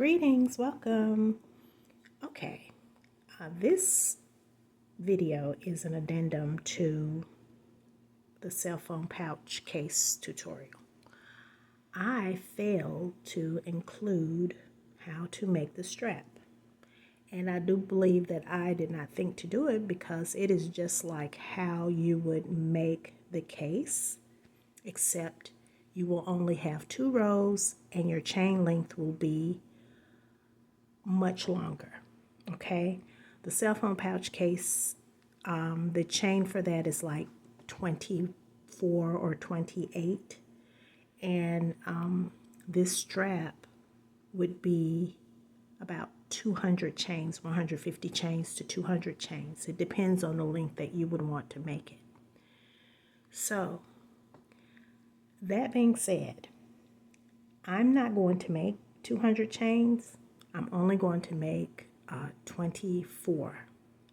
Greetings, welcome. Okay, this video is an addendum to the cell phone pouch case tutorial. I failed to include how to make the strap, and I do believe that I did not think to do it because it is just like how you would make the case, except you will only have 2 rows and your chain length will be much longer. Okay, the cell phone pouch case, the chain for that is like 24 or 28, and this strap would be about 200 chains, 150 chains to 200 chains. It depends on the length that you would want to make it. So that being said, I'm not going to make 200 chains. I'm only going to make 24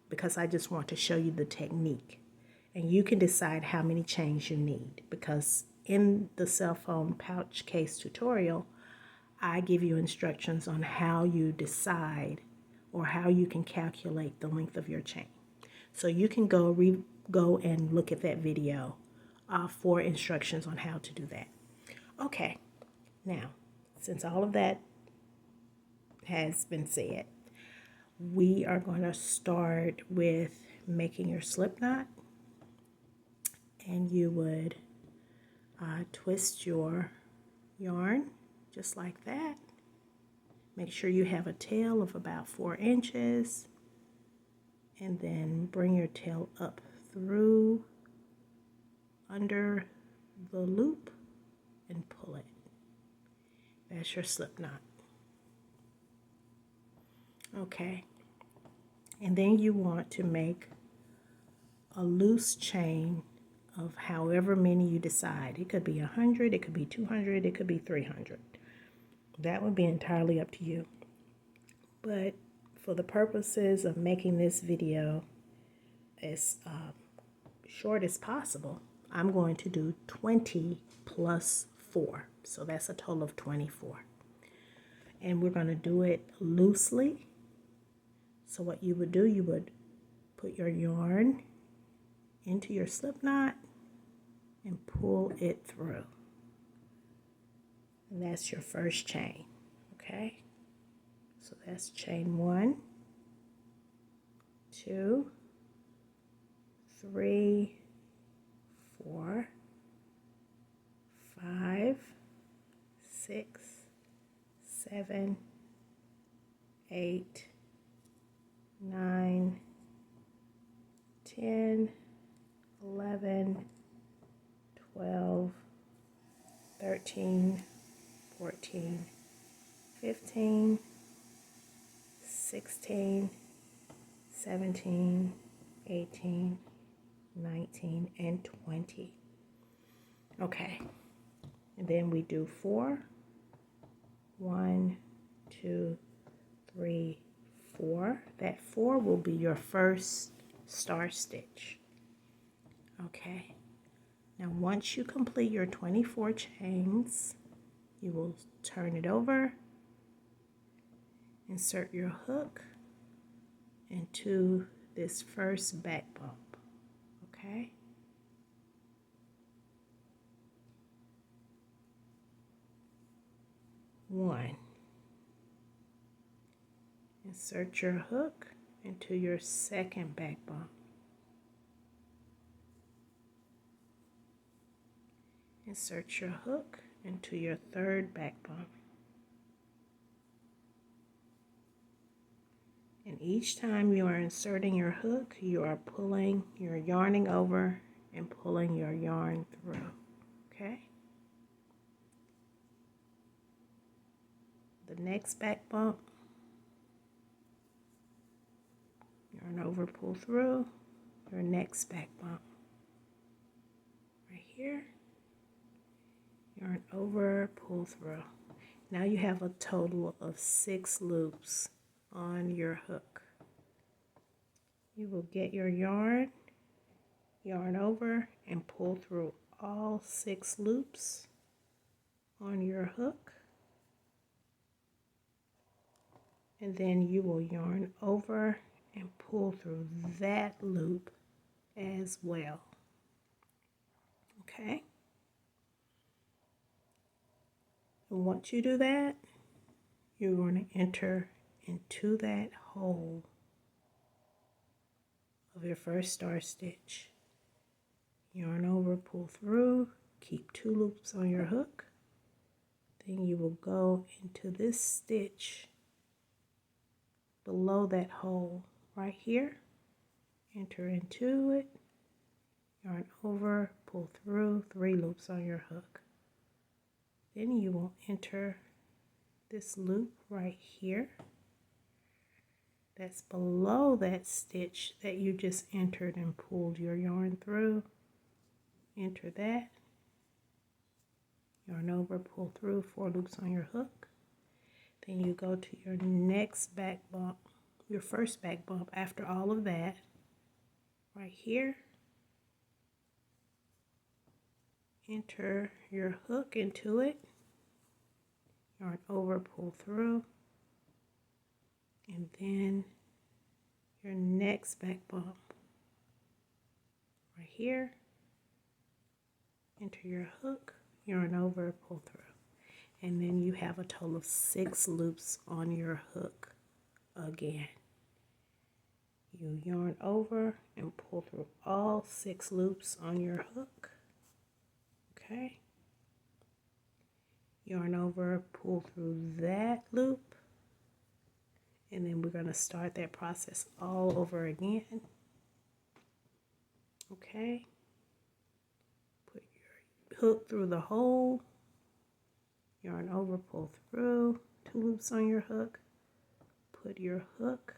because I just want to show you the technique. And you can decide how many chains you need, because in the cell phone pouch case tutorial, I give you instructions on how you decide or how you can calculate the length of your chain. So you can go and look at that video for instructions on how to do that. Okay, now, since all of that has been said, we are going to start with making your slip knot. And you would twist your yarn just like that. Make sure you have a tail of about 4 inches, and then bring your tail up through under the loop and pull it. That's your slip knot. Okay, and then you want to make a loose chain of however many you decide. It could be 100, it could be 200, it could be 300. That would be entirely up to you. But for the purposes of making this video as short as possible, I'm going to do 20 plus 4. So that's a total of 24. And we're going to do it loosely. So what you would do, you would put your yarn into your slip knot and pull it through. And that's your first chain. Okay? So that's chain 1, 2, 3, 4, 5, 6, 7, 8, 9, 10, 11, 12, 13, 14, 15, 16, 17, 18, 19, and 20. Okay, and then we do 4. 1, 2, 3, 4. That 4 will be your first star stitch. Okay, now once you complete your 24 chains, you will turn it over, insert your hook into this first back bump. Okay, one. Insert your hook into your second back bump. Insert your hook into your third back bump. And each time you are inserting your hook, you are pulling, you're yarning over and pulling your yarn through. Okay? The next back bump, yarn over, pull through. Your next back bump. Right here. Yarn over, pull through. Now you have a total of 6 loops on your hook. You will get your yarn, yarn over, and pull through all 6 loops on your hook. and then you will yarn over and pull through that loop as well. Okay? And once you do that, you're going to enter into that hole of your first star stitch. Yarn over, pull through, keep 2 loops on your hook. Then you will go into this stitch below that hole right here. Enter into it, yarn over, pull through, 3 loops on your hook. Then you will enter this loop right here. That's below that stitch that you just entered and pulled your yarn through. Enter that, yarn over, pull through, 4 loops on your hook. Then you go to your next back bump, your first back bump after all of that, right here. Enter your hook into it, yarn over, pull through, and then your next back bump right here. Enter your hook, yarn over, pull through, and then you have a total of 6 loops on your hook again. You yarn over and pull through all 6 loops on your hook. Okay. Yarn over, pull through that loop, and then we're going to start that process all over again. Okay. Put your hook through the hole, yarn over, pull through, 2 loops on your hook, put your hook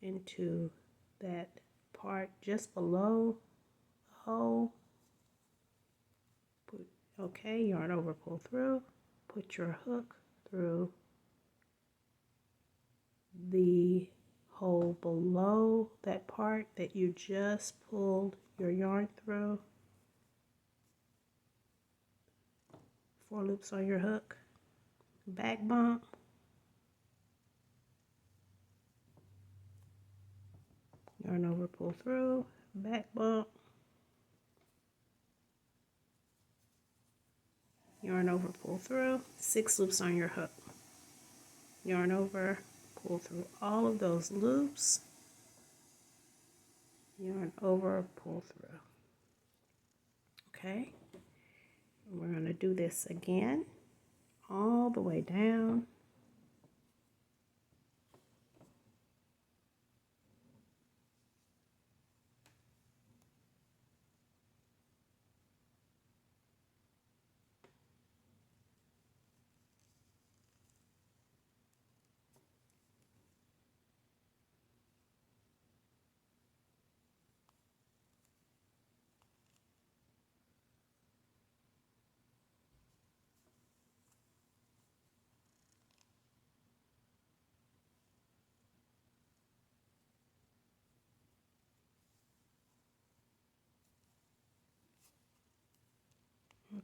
into that part just below the hole. Okay, yarn over, pull through, put your hook through the hole below that part that you just pulled your yarn through. 4 loops on your hook, back bump, yarn over, pull through, back bump, yarn over, pull through, 6 loops on your hook, yarn over, pull through all of those loops, yarn over, pull through. Okay, we're going to do this again all the way down.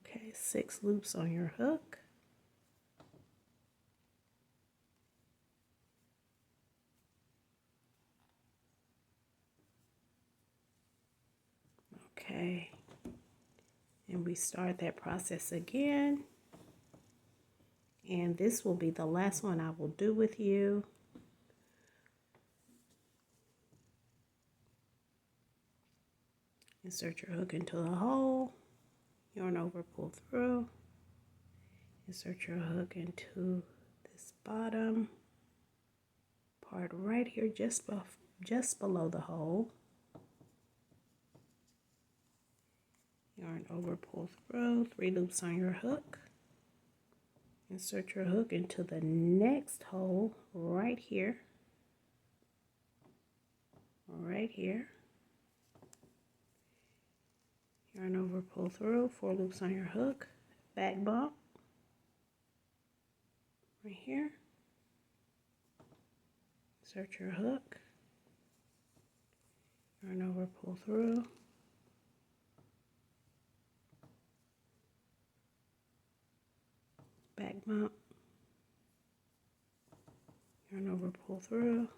Okay, 6 loops on your hook. Okay, and we start that process again. And this will be the last one I will do with you. Insert your hook into the hole, yarn over, pull through, insert your hook into this bottom part right here, just below the hole, yarn over, pull through, 3 loops on your hook, insert your hook into the next hole right here, yarn over, pull through, 4 loops on your hook, back bump right here, insert your hook, yarn over, pull through, back bump, yarn over, pull through,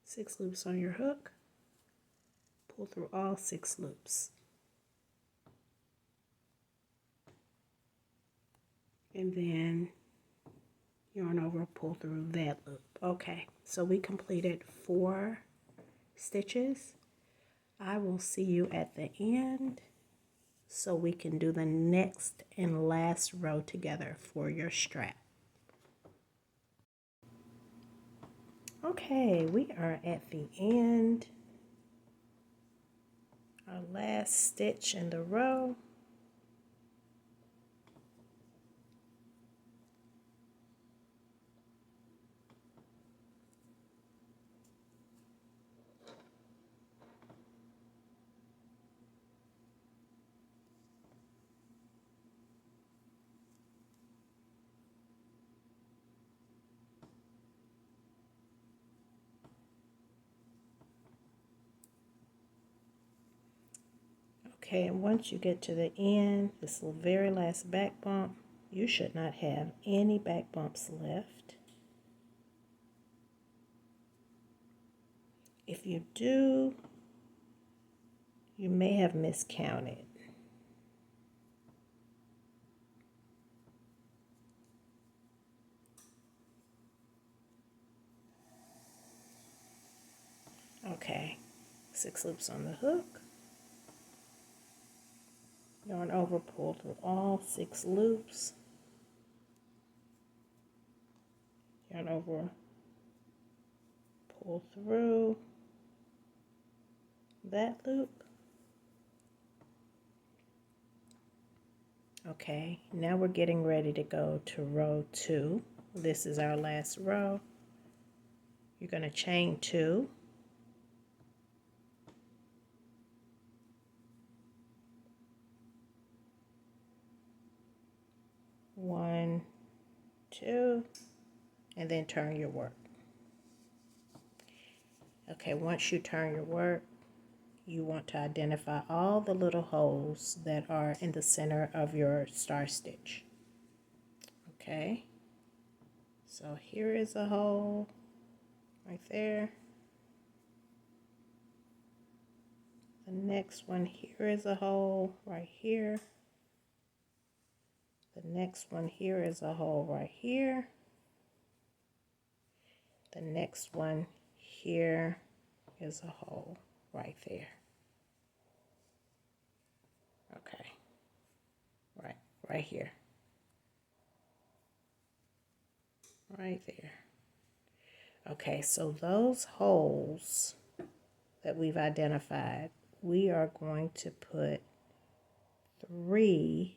6 loops on your hook, pull through all 6 loops, and then yarn over, pull through that loop. Okay, so we completed 4 stitches. I will see you at the end so we can do the next and last row together for your strap. Okay, we are at the end. Our last stitch in the row. Okay, and once you get to the end, this very last back bump, you should not have any back bumps left. If you do, you may have miscounted. Okay, 6 loops on the hook. Yarn over, pull through all 6 loops. Yarn over, pull through that loop. Okay, now we're getting ready to go to row 2. This is our last row. You're going to chain 2. One, 2, and then turn your work. Okay, once you turn your work, you want to identify all the little holes that are in the center of your star stitch. Okay, so here is a hole right there. The next one here is a hole right here. The next one here is a hole right here. The next one here is a hole right there. Okay, right here. Right there. Okay, so those holes that we've identified, we are going to put 3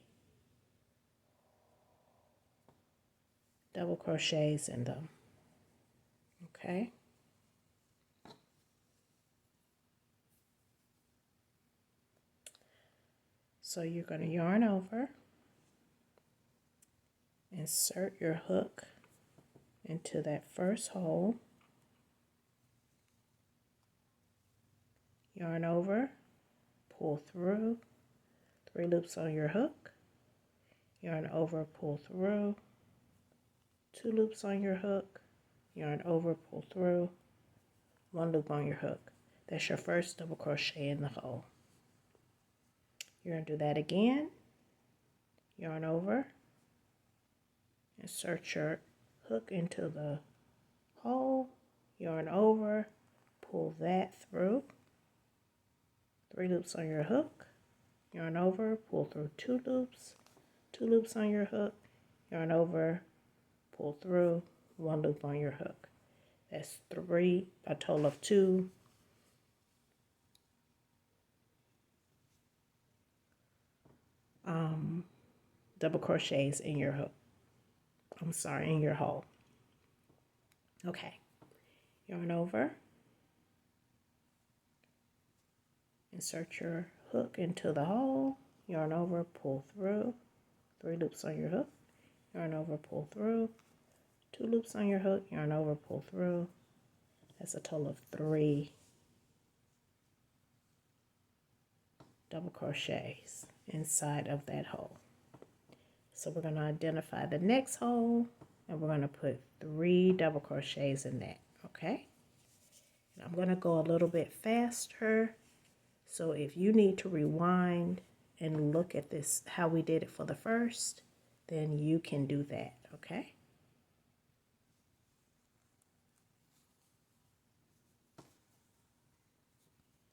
double crochets in them. Okay. So you're going to yarn over, insert your hook into that first hole, yarn over, pull through, 3 loops on your hook, yarn over, pull through, 2 loops on your hook, yarn over, pull through, 1 loop on your hook. That's your first double crochet in the hole. You're going to do that again, yarn over, insert your hook into the hole, yarn over, pull that through, 3 loops on your hook, yarn over, pull through 2 loops, 2 loops on your hook, yarn over, pull through, 1 loop on your hook. That's 3, a total of 2 double crochets in your hook. In your hole. Okay, yarn over, insert your hook into the hole, yarn over, pull through, 3 loops on your hook, yarn over, pull through, 2 loops on your hook, yarn over, pull through. That's a total of 3 double crochets inside of that hole. So we're going to identify the next hole and we're going to put 3 double crochets in that, okay? And I'm going to go a little bit faster, so if you need to rewind and look at this, how we did it for the first, then you can do that, okay?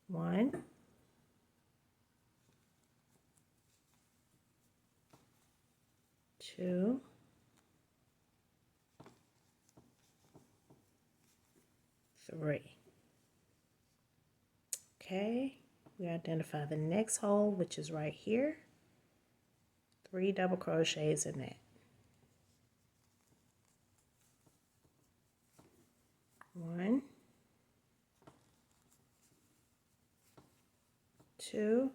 One, two, three. Okay, we identify the next hole, which is right here. 3 double crochets in that. 1, 2,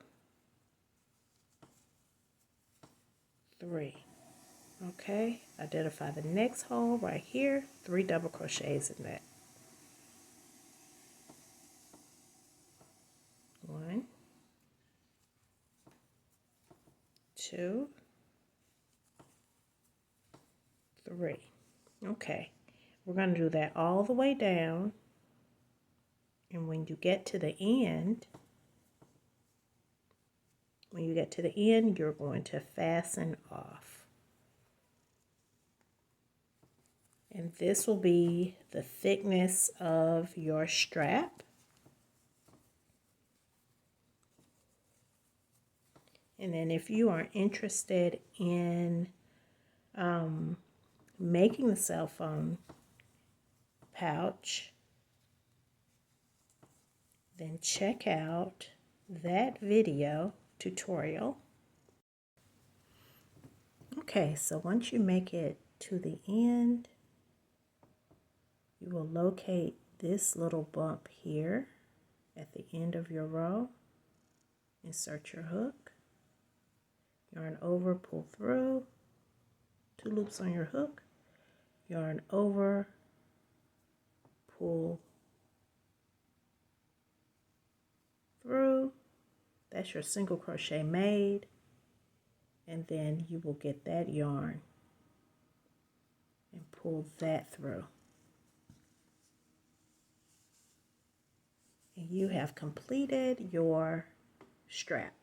3. Okay, identify the next hole right here. 3 double crochets in that. 1, 2, 3. Okay, we're going to do that all the way down, and when you get to the end, you're going to fasten off. And this will be the thickness of your strap. And then if you are interested in making the cell phone pouch, then check out that video tutorial. Okay, so once you make it to the end, you will locate this little bump here at the end of your row. Insert your hook, yarn over, pull through, 2 loops on your hook, yarn over, pull through. That's your single crochet made, and then you will get that yarn and pull that through. And you have completed your strap.